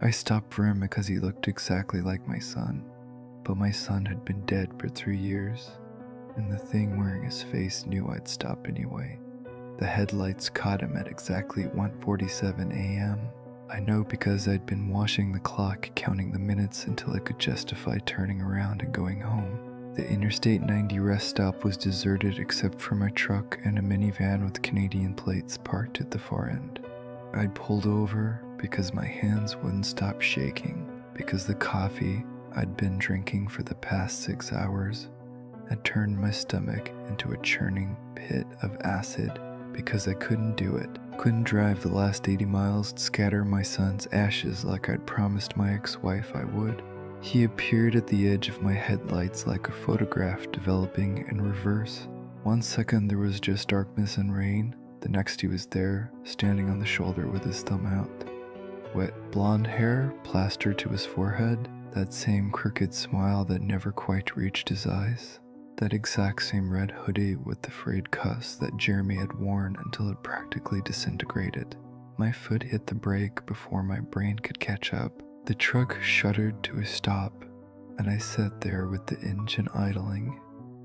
I stopped for him because he looked exactly like my son, but my son had been dead for 3 years, and the thing wearing his face knew I'd stop anyway. The headlights caught him at exactly 1:47 a.m. I know because I'd been watching the clock, counting the minutes until I could justify turning around and going home. The Interstate 90 rest stop was deserted except for my truck and a minivan with Canadian plates parked at the far end. I'd pulled over because my hands wouldn't stop shaking, because the coffee I'd been drinking for the past 6 hours had turned my stomach into a churning pit of acid, because I couldn't do it. Couldn't drive the last 80 miles to scatter my son's ashes like I'd promised my ex-wife I would. He appeared at the edge of my headlights like a photograph developing in reverse. 1 second there was just darkness and rain, the next he was there, standing on the shoulder with his thumb out. Wet blonde hair plastered to his forehead, that same crooked smile that never quite reached his eyes. That exact same red hoodie with the frayed cuffs that Jeremy had worn until it practically disintegrated. My foot hit the brake before my brain could catch up. The truck shuddered to a stop, and I sat there with the engine idling,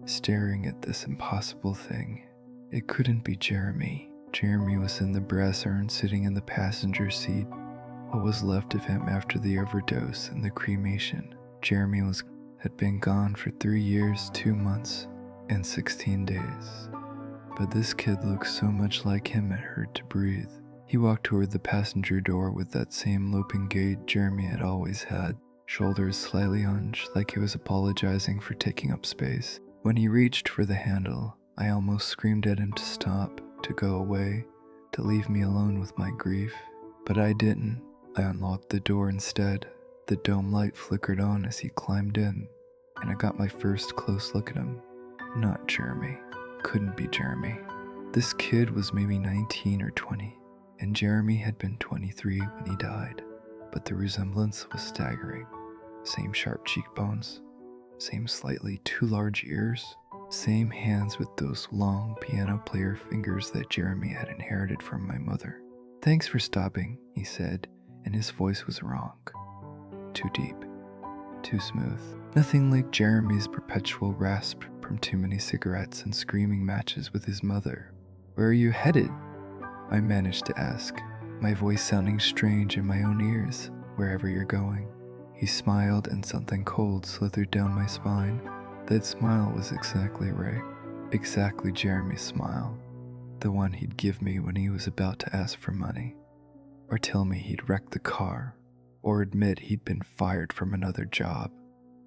staring at this impossible thing. It couldn't be Jeremy. Jeremy was in the brass urn sitting in the passenger seat, what was left of him after the overdose and the cremation. Jeremy had been gone for 3 years, 2 months, and 16 days. But this kid looked so much like him it hurt to breathe. He walked toward the passenger door with that same loping gait Jeremy had always had, shoulders slightly hunched like he was apologizing for taking up space. When he reached for the handle, I almost screamed at him to stop, to go away, to leave me alone with my grief. But I didn't. I unlocked the door instead. The dome light flickered on as he climbed in, and I got my first close look at him. Not Jeremy. Couldn't be Jeremy. This kid was maybe 19 or 20, and Jeremy had been 23 when he died, but the resemblance was staggering. Same sharp cheekbones, same slightly too large ears, same hands with those long piano player fingers that Jeremy had inherited from my mother. "Thanks for stopping," he said, and his voice was wrong. Too deep, too smooth. Nothing like Jeremy's perpetual rasp from too many cigarettes and screaming matches with his mother. "Where are you headed?" I managed to ask, my voice sounding strange in my own ears. "Wherever you're going." He smiled and something cold slithered down my spine. That smile was exactly right. Exactly Jeremy's smile. The one he'd give me when he was about to ask for money, or tell me he'd wrecked the car, or admit he'd been fired from another job.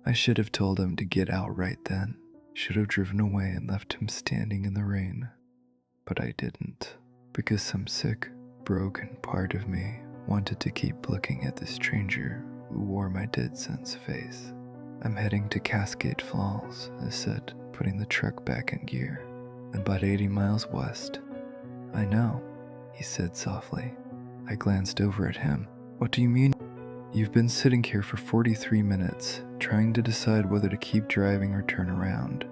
I should have told him to get out right then. Should have driven away and left him standing in the rain. But I didn't, because some sick, broken part of me wanted to keep looking at the stranger who wore my dead son's face. "I'm heading to Cascade Falls," I said, putting the truck back in gear. "About 80 miles west." "I know," he said softly. I glanced over at him. "What do you mean?" "You've been sitting here for 43 minutes, trying to decide whether to keep driving or turn around.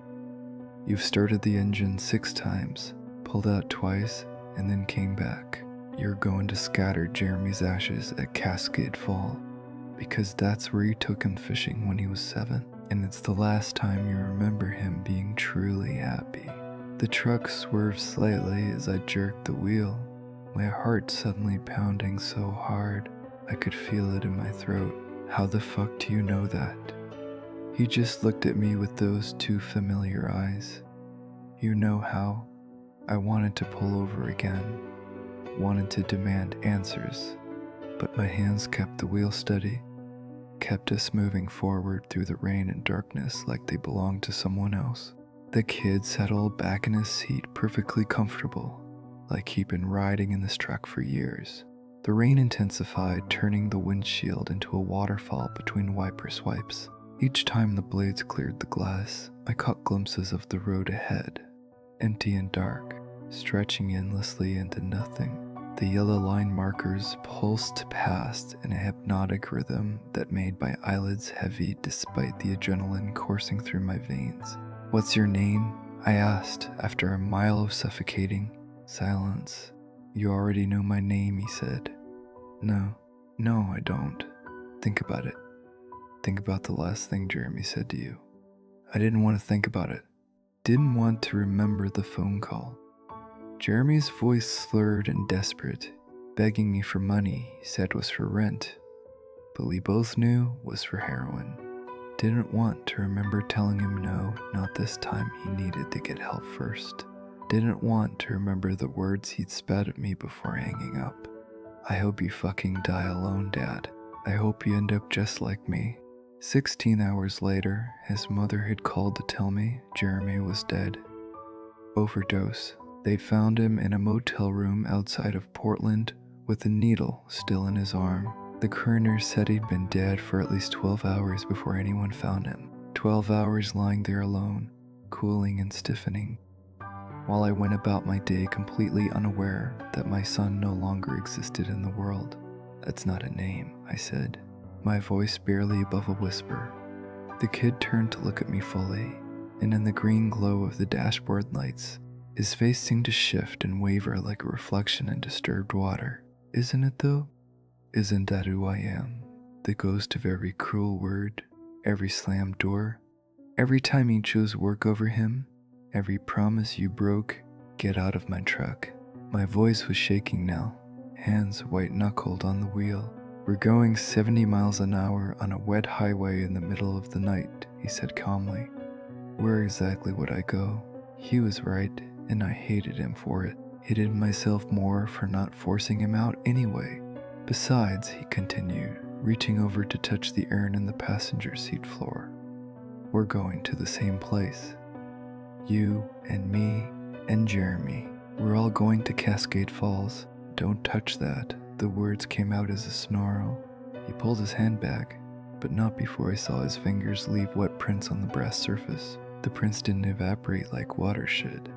You've started the engine 6 times, pulled out twice, and then came back. You're going to scatter Jeremy's ashes at Cascade Fall, because that's where you took him fishing when he was 7, and it's the last time you remember him being truly happy." The truck swerved slightly as I jerked the wheel, my heart suddenly pounding so hard I could feel it in my throat. "How the fuck do you know that?" He just looked at me with those 2 familiar eyes. "You know how?" I wanted to pull over again, wanted to demand answers, but my hands kept the wheel steady, kept us moving forward through the rain and darkness like they belonged to someone else. The kid settled back in his seat perfectly comfortable, like he'd been riding in this truck for years. The rain intensified, turning the windshield into a waterfall between wiper swipes. Each time the blades cleared the glass, I caught glimpses of the road ahead, empty and dark, stretching endlessly into nothing. The yellow line markers pulsed past in a hypnotic rhythm that made my eyelids heavy despite the adrenaline coursing through my veins. "What's your name?" I asked after a mile of suffocating silence. "You already know my name," he said. No, I don't." Think about it. Think about the last thing Jeremy said to you. I didn't want to think about it. Didn't want to remember the phone call. Jeremy's voice slurred and desperate, begging me for money he said was for rent, but we both knew was for heroin. Didn't want to remember telling him no, not this time he needed to get help first. Didn't want to remember the words he'd spat at me before hanging up. I hope you fucking die alone, Dad. I hope you end up just like me. 16 hours later, his mother had called to tell me Jeremy was dead. Overdose. They'd found him in a motel room outside of Portland with a needle still in his arm. The coroner said he'd been dead for at least 12 hours before anyone found him. 12 hours lying there alone, cooling and stiffening, while I went about my day completely unaware that my son no longer existed in the world. That's not a name, I said, my voice barely above a whisper. The kid turned to look at me fully, and in the green glow of the dashboard lights, his face seemed to shift and waver like a reflection in disturbed water. Isn't it though? Isn't that who I am? The ghost of every cruel word, every slammed door, every time you chose work over him, every promise you broke, get out of my truck. My voice was shaking now, hands white-knuckled on the wheel. We're going 70 miles an hour on a wet highway in the middle of the night, he said calmly. Where exactly would I go? He was right, and I hated him for it. Hated myself more for not forcing him out anyway. Besides, he continued, reaching over to touch the urn in the passenger seat floor, we're going to the same place. You and me and Jeremy. We're all going to Cascade Falls. Don't touch that. The words came out as a snarl. He pulled his hand back, but not before I saw his fingers leave wet prints on the brass surface. The prints didn't evaporate like water should.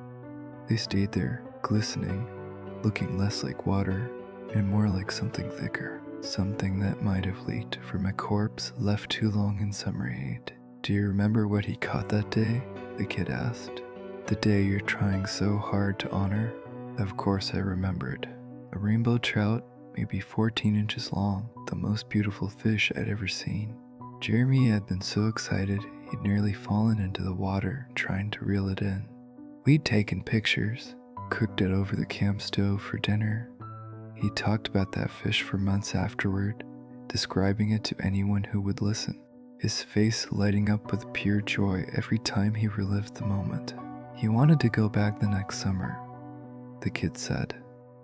They stayed there, glistening, looking less like water and more like something thicker, something that might have leaked from a corpse left too long in summer heat. Do you remember what he caught that day? The kid asked. The day you're trying so hard to honor? Of course I remembered. A rainbow trout, maybe 14 inches long, the most beautiful fish I'd ever seen. Jeremy had been so excited he'd nearly fallen into the water trying to reel it in. We'd taken pictures, cooked it over the camp stove for dinner. He talked about that fish for months afterward, describing it to anyone who would listen, his face lighting up with pure joy every time he relived the moment. He wanted to go back the next summer, the kid said.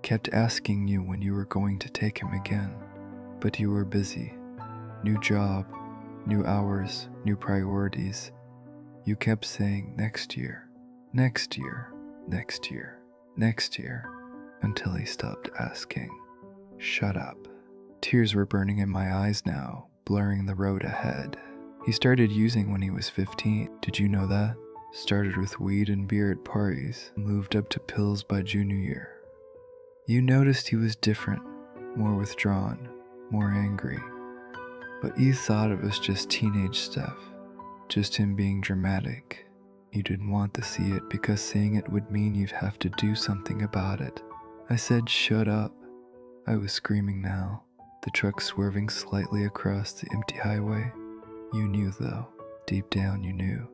Kept asking you when you were going to take him again, but you were busy. New job, new hours, new priorities. You kept saying next year, next year, next year, next year, until he stopped asking. Shut up. Tears were burning in my eyes now, blurring the road ahead. He started using when he was 15. Did you know that? Started with weed and beer at parties, moved up to pills by junior year. You noticed he was different, more withdrawn, more angry. But you thought it was just teenage stuff, just him being dramatic. You didn't want to see it because seeing it would mean you'd have to do something about it. I said, shut up. I was screaming now, the truck swerving slightly across the empty highway. You knew though, deep down you knew.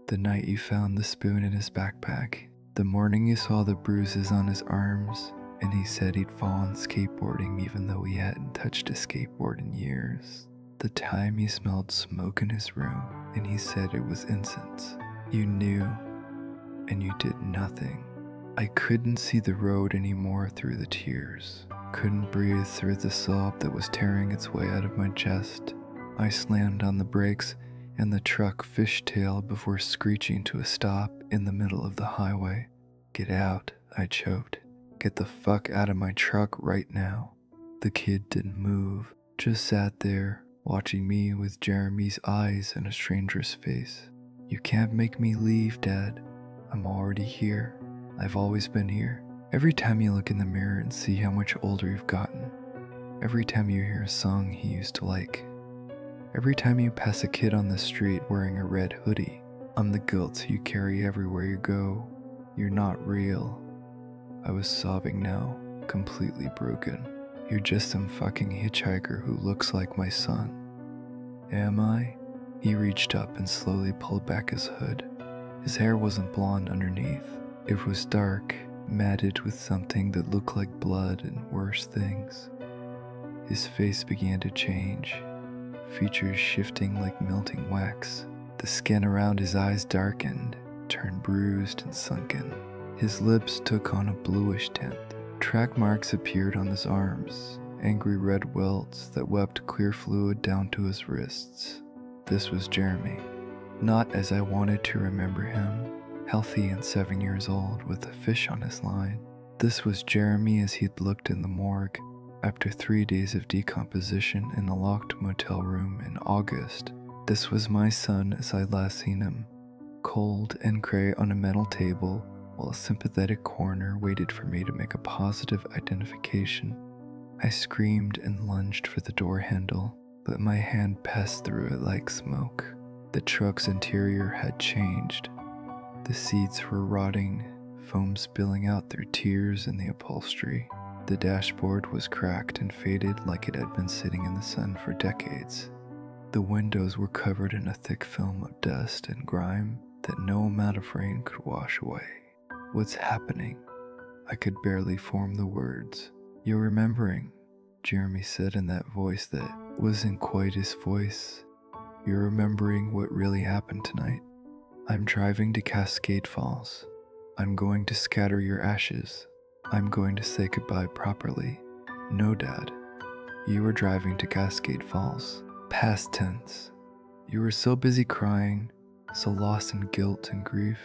The night you found the spoon in his backpack, the morning you saw the bruises on his arms, and he said he'd fallen skateboarding even though he hadn't touched a skateboard in years. The time he smelled smoke in his room, and he said it was incense. You knew, and you did nothing. I couldn't see the road anymore through the tears. Couldn't breathe through the sob that was tearing its way out of my chest. I slammed on the brakes, and the truck fishtailed before screeching to a stop in the middle of the highway. Get out, I choked. Get the fuck out of my truck right now. The kid didn't move, just sat there, watching me with Jeremy's eyes and a stranger's face. You can't make me leave, Dad. I'm already here. I've always been here. Every time you look in the mirror and see how much older you've gotten. Every time you hear a song he used to like. Every time you pass a kid on the street wearing a red hoodie. I'm the guilt you carry everywhere you go. You're not real. I was sobbing now, completely broken. You're just some fucking hitchhiker who looks like my son. Am I? He reached up and slowly pulled back his hood. His hair wasn't blonde underneath. It was dark, matted with something that looked like blood and worse things. His face began to change, features shifting like melting wax. The skin around his eyes darkened, turned bruised and sunken. His lips took on a bluish tint. Track marks appeared on his arms, angry red welts that wept clear fluid down to his wrists. This was Jeremy. Not as I wanted to remember him, healthy and 7 years old with a fish on his line. This was Jeremy as he'd looked in the morgue after 3 days of decomposition in a locked motel room in August. This was my son as I'd last seen him, cold and gray on a metal table, while a sympathetic coroner waited for me to make a positive identification. I screamed and lunged for the door handle, but my hand passed through it like smoke. The truck's interior had changed. The seats were rotting, foam spilling out through tears in the upholstery. The dashboard was cracked and faded like it had been sitting in the sun for decades. The windows were covered in a thick film of dust and grime that no amount of rain could wash away. What's happening? I could barely form the words. You're remembering, Jeremy said in that voice that wasn't quite his voice. You're remembering what really happened tonight. I'm driving to Cascade Falls. I'm going to scatter your ashes. I'm going to say goodbye properly. No, Dad. You were driving to Cascade Falls. Past tense. You were so busy crying, so lost in guilt and grief,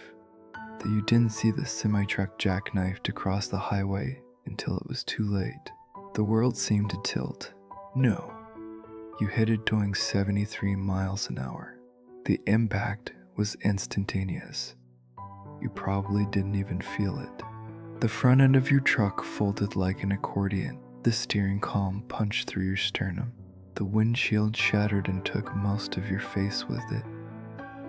that you didn't see the semi-truck jackknifed across the highway until it was too late. The world seemed to tilt. No. You hit it doing 73 miles an hour. The impact was instantaneous. You probably didn't even feel it. The front end of your truck folded like an accordion. The steering column punched through your sternum. The windshield shattered and took most of your face with it.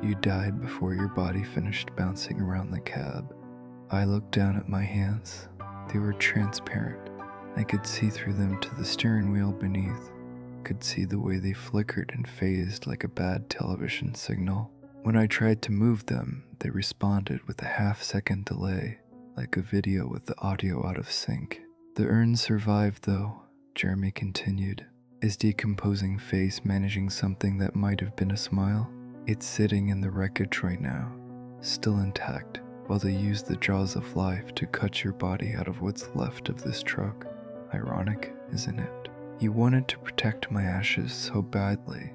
You died before your body finished bouncing around the cab. I looked down at my hands. They were transparent. I could see through them to the steering wheel beneath. Could see the way they flickered and phased like a bad television signal. When I tried to move them, they responded with a half-second delay, like a video with the audio out of sync. The urn survived though, Jeremy continued, his decomposing face managing something that might have been a smile. It's sitting in the wreckage right now, still intact, while they use the jaws of life to cut your body out of what's left of this truck. Ironic, isn't it? You wanted to protect my ashes so badly,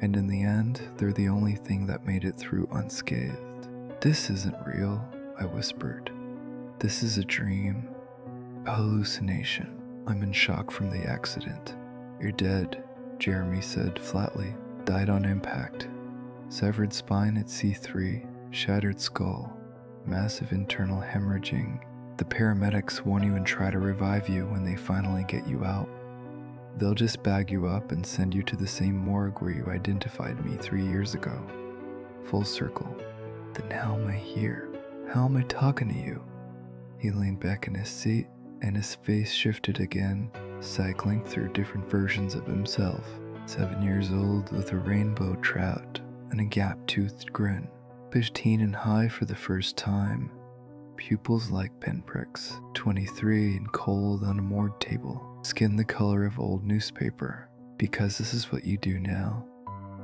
and in the end, they're the only thing that made it through unscathed. This isn't real, I whispered. This is a dream, a hallucination. I'm in shock from the accident. You're dead, Jeremy said flatly. Died on impact. Severed spine at C3, shattered skull, massive internal hemorrhaging. The paramedics won't even try to revive you when they finally get you out. They'll just bag you up and send you to the same morgue where you identified me 3 years ago. Full circle. Then how am I here? How am I talking to you? He leaned back in his seat and his face shifted again, cycling through different versions of himself. 7 years old with a rainbow trout and a gap-toothed grin. 15 and high for the first time. Pupils like pinpricks. 23 and cold on a morgue table. Skin the color of old newspaper. Because this is what you do now.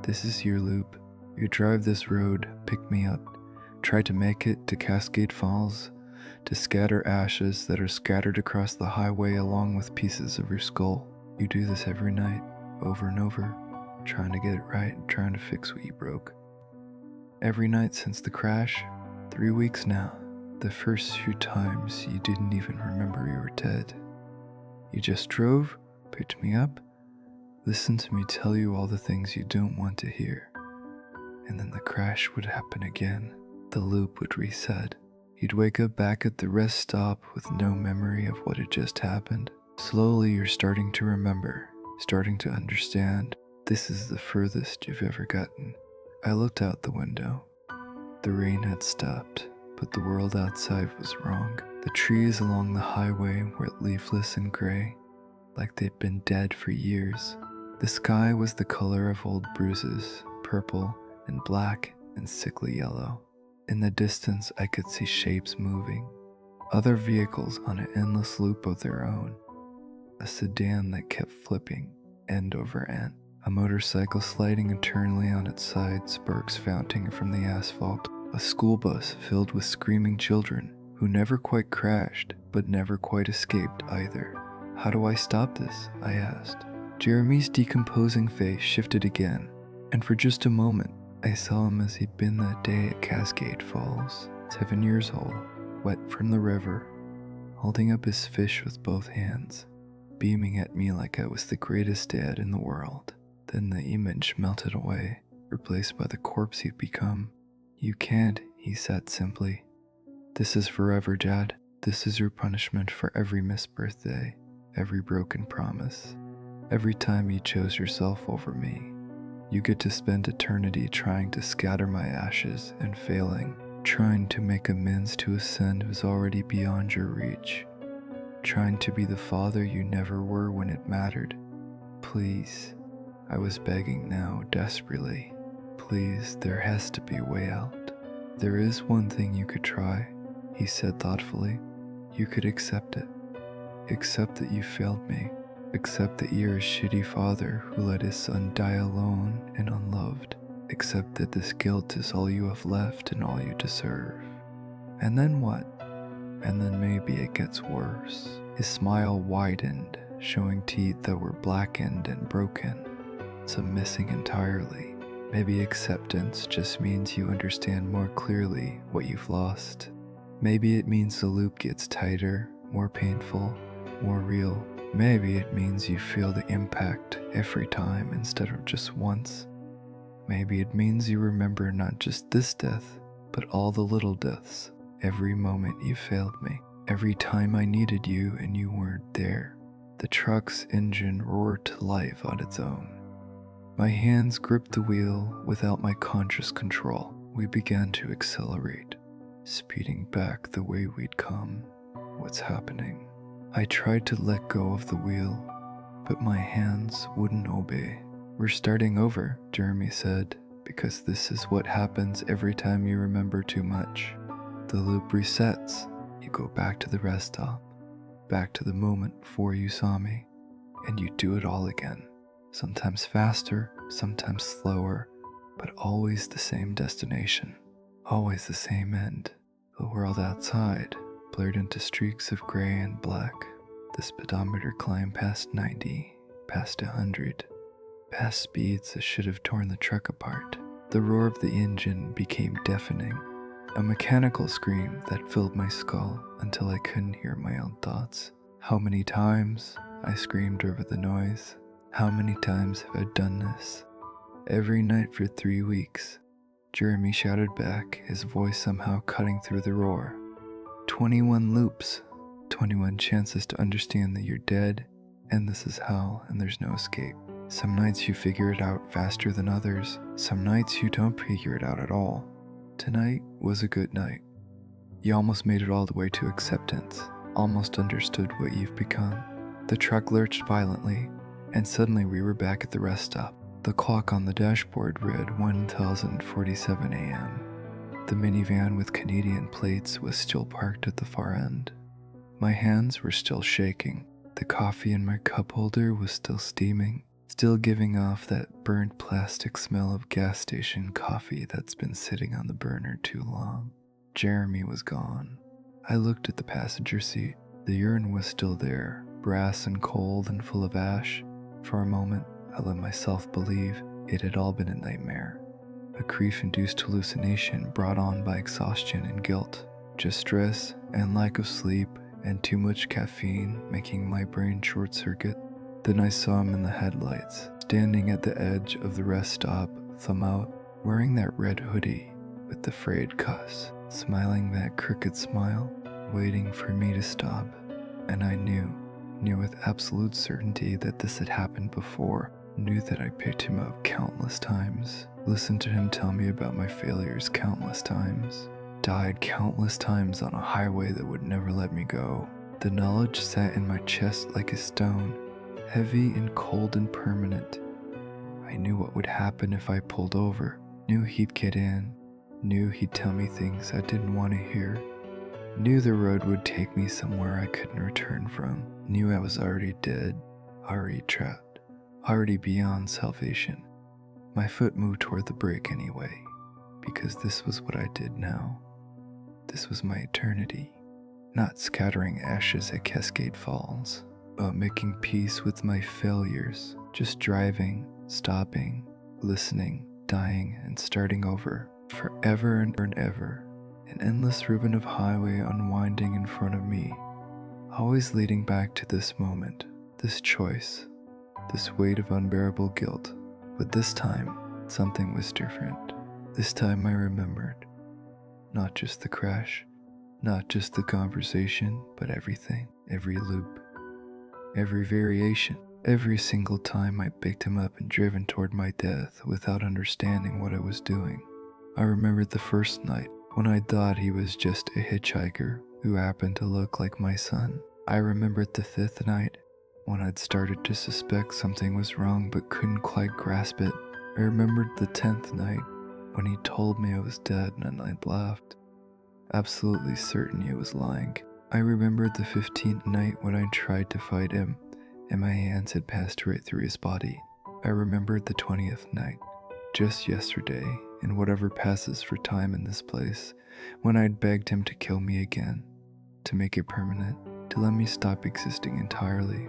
This is your loop. You drive this road, pick me up, try to make it to Cascade Falls, to scatter ashes that are scattered across the highway along with pieces of your skull. You do this every night, over and over, trying to get it right and trying to fix what you broke. Every night since the crash, 3 weeks now. The first few times you didn't even remember you were dead. You just drove, picked me up, listened to me tell you all the things you don't want to hear. And then the crash would happen again. The loop would reset. You'd wake up back at the rest stop with no memory of what had just happened. Slowly you're starting to remember, starting to understand. This is the furthest you've ever gotten. I looked out the window. The rain had stopped, but the world outside was wrong. The trees along the highway were leafless and gray, like they'd been dead for years. The sky was the color of old bruises, purple and black and sickly yellow. In the distance, I could see shapes moving, other vehicles on an endless loop of their own. A sedan that kept flipping, end over end. A motorcycle sliding eternally on its side, sparks founting from the asphalt. A school bus filled with screaming children who never quite crashed, but never quite escaped either. How do I stop this? I asked. Jeremy's decomposing face shifted again, and for just a moment, I saw him as he'd been that day at Cascade Falls, 7 years old, wet from the river, holding up his fish with both hands, beaming at me like I was the greatest dad in the world. Then the image melted away, replaced by the corpse he'd become. You can't, he said simply. This is forever, Dad. This is your punishment for every missed birthday, every broken promise, every time you chose yourself over me. You get to spend eternity trying to scatter my ashes and failing, trying to make amends to a sin who's already beyond your reach, trying to be the father you never were when it mattered. Please, I was begging now, desperately. Please, there has to be a way out. There is one thing you could try, he said thoughtfully. You could accept it. Accept that you failed me. Accept that you're a shitty father who let his son die alone and unloved. Accept that this guilt is all you have left and all you deserve. And then what? And then maybe it gets worse. His smile widened, showing teeth that were blackened and broken, some missing entirely. Maybe acceptance just means you understand more clearly what you've lost. Maybe it means the loop gets tighter, more painful, more real. Maybe it means you feel the impact every time instead of just once. Maybe it means you remember not just this death, but all the little deaths. Every moment you failed me. Every time I needed you and you weren't there. The truck's engine roared to life on its own. My hands gripped the wheel without my conscious control. We began to accelerate, speeding back the way we'd come. What's happening? I tried to let go of the wheel, but my hands wouldn't obey. We're starting over, Jeremy said, because this is what happens every time you remember too much. The loop resets. You go back to the rest stop, back to the moment before you saw me, and you do it all again. Sometimes faster, sometimes slower, but always the same destination, always the same end. The world outside blurred into streaks of gray and black. The speedometer climbed past 90, past 100, past speeds that should have torn the truck apart. The roar of the engine became deafening, a mechanical scream that filled my skull until I couldn't hear my own thoughts. How many times? I screamed over the noise. How many times have I done this? Every night for 3 weeks. Jeremy shouted back, his voice somehow cutting through the roar. 21 loops, 21 chances to understand that you're dead, and this is hell, and there's no escape. Some nights you figure it out faster than others. Some nights you don't figure it out at all. Tonight was a good night. You almost made it all the way to acceptance, almost understood what you've become. The truck lurched violently, and suddenly we were back at the rest stop. The clock on the dashboard read 1047 a.m. The minivan with Canadian plates was still parked at the far end. My hands were still shaking. The coffee in my cup holder was still steaming, still giving off that burnt plastic smell of gas station coffee that's been sitting on the burner too long. Jeremy was gone. I looked at the passenger seat. The urine was still there, brass and cold and full of ash. For a moment, I let myself believe it had all been a nightmare. A grief-induced hallucination brought on by exhaustion and guilt, just stress and lack of sleep and too much caffeine making my brain short-circuit. Then I saw him in the headlights, standing at the edge of the rest stop, thumb out, wearing that red hoodie with the frayed cuffs, smiling that crooked smile, waiting for me to stop. And I knew with absolute certainty that this had happened before, knew that I picked him up countless times, listened to him tell me about my failures countless times, died countless times on a highway that would never let me go. The knowledge sat in my chest like a stone, heavy and cold and permanent. I knew what would happen if I pulled over, knew he'd get in, knew he'd tell me things I didn't want to hear, knew the road would take me somewhere I couldn't return from, knew I was already dead, already trapped, already beyond salvation. My foot moved toward the brake anyway, because this was what I did now. This was my eternity. Not scattering ashes at Cascade Falls, but making peace with my failures, just driving, stopping, listening, dying, and starting over, forever and ever. An endless ribbon of highway unwinding in front of me, always leading back to this moment, this choice, this weight of unbearable guilt. But this time, something was different. This time I remembered. Not just the crash, not just the conversation, but everything, every loop, every variation, every single time I picked him up and driven toward my death without understanding what I was doing. I remembered the first night when I thought he was just a hitchhiker who happened to look like my son. I remembered the fifth night when I'd started to suspect something was wrong but couldn't quite grasp it. I remembered the 10th night when he told me I was dead and I'd laughed, absolutely certain he was lying. I remembered the 15th night when I tried to fight him and my hands had passed right through his body. I remembered the 20th night, just yesterday, in whatever passes for time in this place, when I'd begged him to kill me again, to make it permanent, to let me stop existing entirely.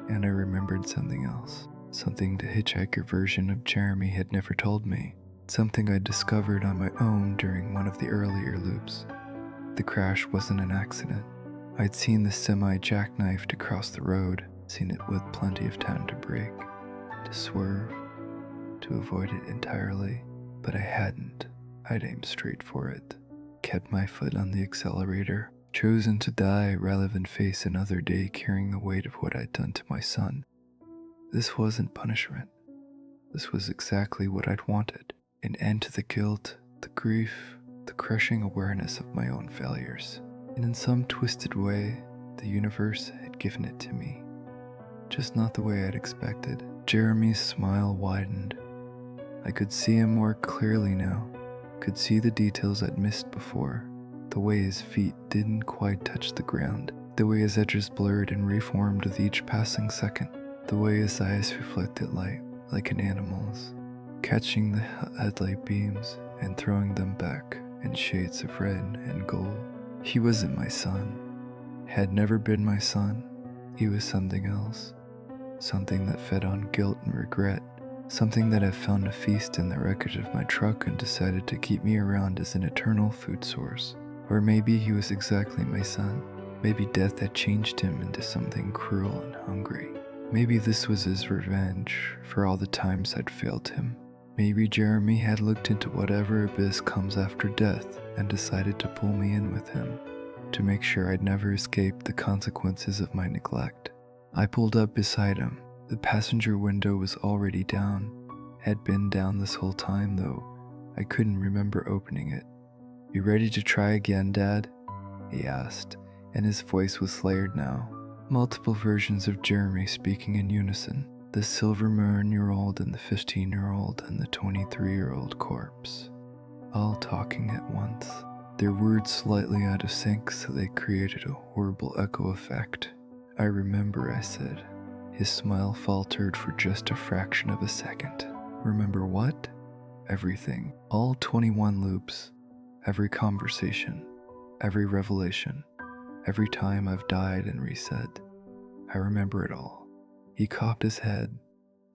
And I remembered something else, something the Hitchhiker version of Jeremy had never told me, something I discovered on my own during one of the earlier loops. The crash wasn't an accident. I'd seen the semi jackknifed across the road, seen it with plenty of time to brake, to swerve, to avoid it entirely, but I hadn't. I'd aimed straight for it, kept my foot on the accelerator, chosen to die rather than face another day carrying the weight of what I'd done to my son. This wasn't punishment. This was exactly what I'd wanted. An end to the guilt, the grief, the crushing awareness of my own failures. And in some twisted way, the universe had given it to me. Just not the way I'd expected. Jeremy's smile widened. I could see him more clearly now, could see the details I'd missed before, the way his feet didn't quite touch the ground, the way his edges blurred and reformed with each passing second, the way his eyes reflected light like an animal's, catching the headlight beams and throwing them back in shades of red and gold. He wasn't my son, had never been my son. He was something else, something that fed on guilt and regret, something that had found a feast in the wreckage of my truck and decided to keep me around as an eternal food source. Or maybe he was exactly my son. Maybe death had changed him into something cruel and hungry. Maybe this was his revenge for all the times I'd failed him. Maybe Jeremy had looked into whatever abyss comes after death and decided to pull me in with him, to make sure I'd never escape the consequences of my neglect. I pulled up beside him. The passenger window was already down, had been down this whole time though. I couldn't remember opening it. "You ready to try again, Dad?" he asked, and his voice was layered now. Multiple versions of Jeremy speaking in unison. The silver moon-year-old and the 15-year-old and the 23-year-old corpse, all talking at once. Their words slightly out of sync so they created a horrible echo effect. "I remember," I said. His smile faltered for just a fraction of a second. "Remember what?" "Everything. All 21 loops. Every conversation. Every revelation. Every time I've died and reset. I remember it all." He cocked his head,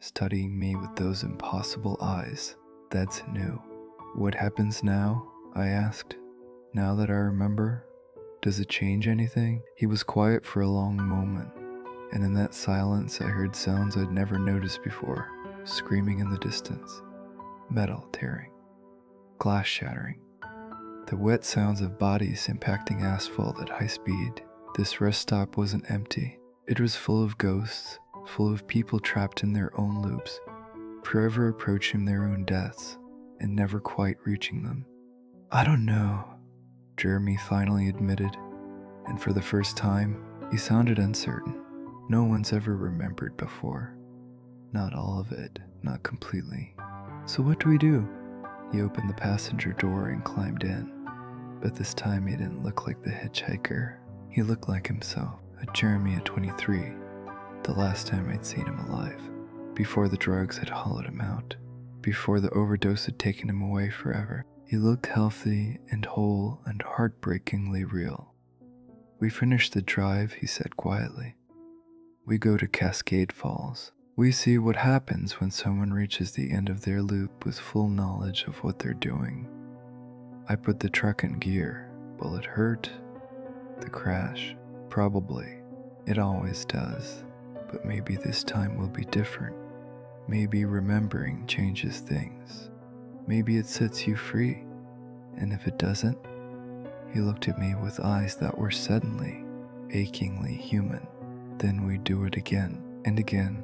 studying me with those impossible eyes. "That's new." "What happens now?" I asked. "Now that I remember, does it change anything?" He was quiet for a long moment, and in that silence I heard sounds I'd never noticed before. Screaming in the distance, metal tearing, glass shattering, the wet sounds of bodies impacting asphalt at high speed. This rest stop wasn't empty. It was full of ghosts, full of people trapped in their own loops, forever approaching their own deaths, and never quite reaching them. "I don't know," Jeremy finally admitted, and for the first time, he sounded uncertain. No one's ever remembered before. Not all of it, not completely. So what do we do? He opened the passenger door and climbed in. But this time he didn't look like the hitchhiker. He looked like himself, a Jeremy at 23, the last time I'd seen him alive, before the drugs had hollowed him out, before the overdose had taken him away forever. He looked healthy and whole and heartbreakingly real. We finished the drive, he said quietly. We go to Cascade Falls. We see what happens when someone reaches the end of their loop with full knowledge of what they're doing. I put the truck in gear. Will it hurt? The crash? Probably. It always does. But maybe this time will be different. Maybe remembering changes things. Maybe it sets you free. And if it doesn't, he looked at me with eyes that were suddenly, achingly human. Then we do it again, and again,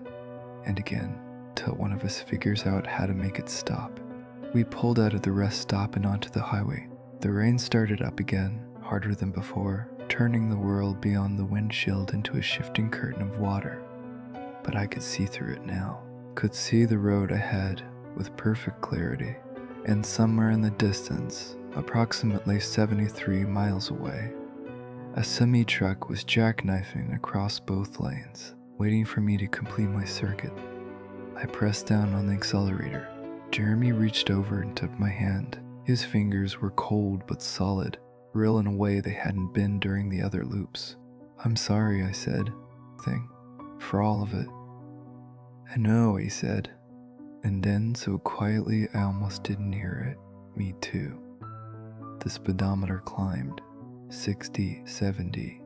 and again, till one of us figures out how to make it stop. We pulled out of the rest stop and onto the highway. The rain started up again, harder than before, turning the world beyond the windshield into a shifting curtain of water. But I could see through it now, could see the road ahead with perfect clarity, and somewhere in the distance, approximately 73 miles away, a semi-truck was jackknifing across both lanes, waiting for me to complete my circuit. I pressed down on the accelerator. Jeremy reached over and took my hand. His fingers were cold but solid, real in a way they hadn't been during the other loops. I'm sorry, I said, for all of it. I know, he said. And then, so quietly I almost didn't hear it, me too. The speedometer climbed, 60, 70,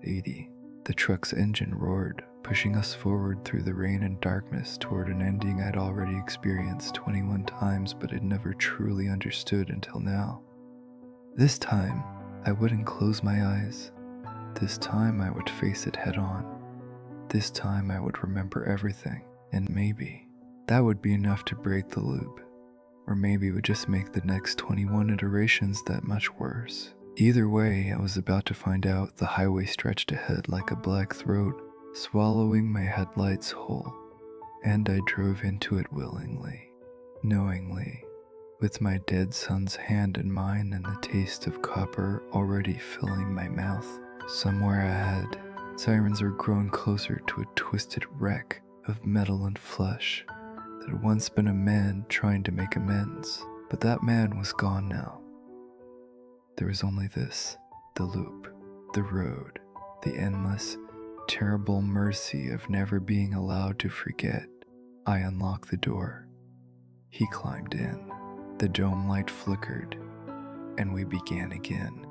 80. The truck's engine roared, pushing us forward through the rain and darkness toward an ending I'd already experienced 21 times but had never truly understood until now. This time, I wouldn't close my eyes. This time I would face it head on. This time I would remember everything, and maybe that would be enough to break the loop. Or maybe it would just make the next 21 iterations that much worse. Either way, I was about to find out. The highway stretched ahead like a black throat, swallowing my headlights whole. And I drove into it willingly, knowingly, with my dead son's hand in mine and the taste of copper already filling my mouth. Somewhere ahead, sirens were growing closer to a twisted wreck of metal and flesh that had once been a man trying to make amends, but that man was gone now. There was only this, the loop, the road, the endless, terrible mercy of never being allowed to forget. I unlocked the door. He climbed in. The dome light flickered, and we began again.